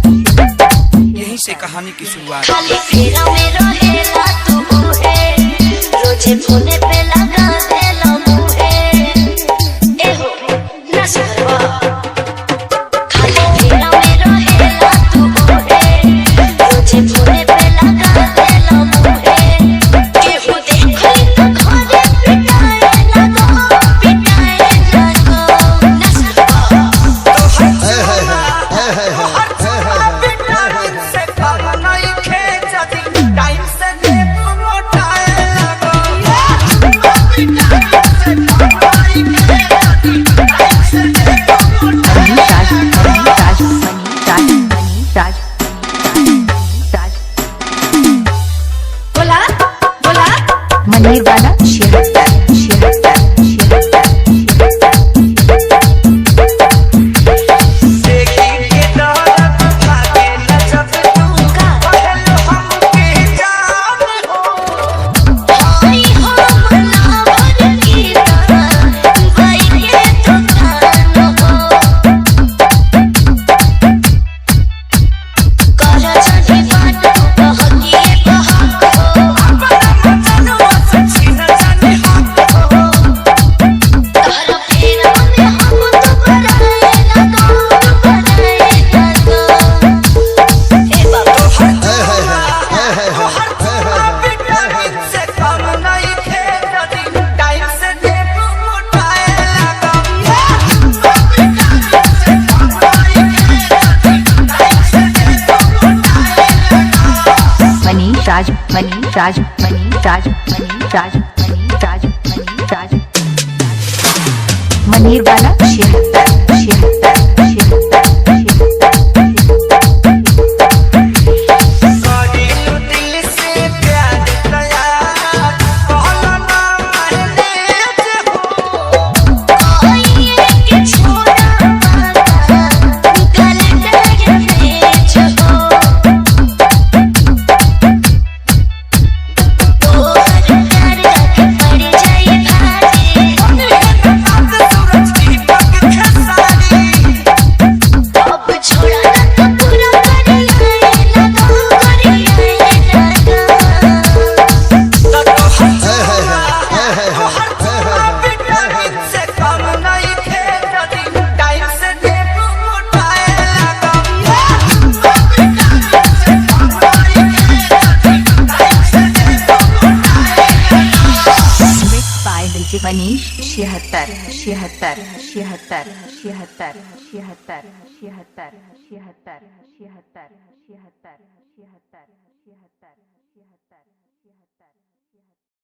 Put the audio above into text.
यहीं से कहानी की शुरुआत। रोजे फोने पे लगा देला मुहे एहो नसरवा खाली फेरा में रहेला तू होए रोजे फोने पे लगा देला मुहे केहू देखली तो घरे पिटाए लगो नसरवा से खाना नहीं खे जदी टाइम से दे मोटाए लगो बोला बोला मनीर वाला मनीर वाला मनीष 76 76 76 76 76 76 76 76 76 76 76 76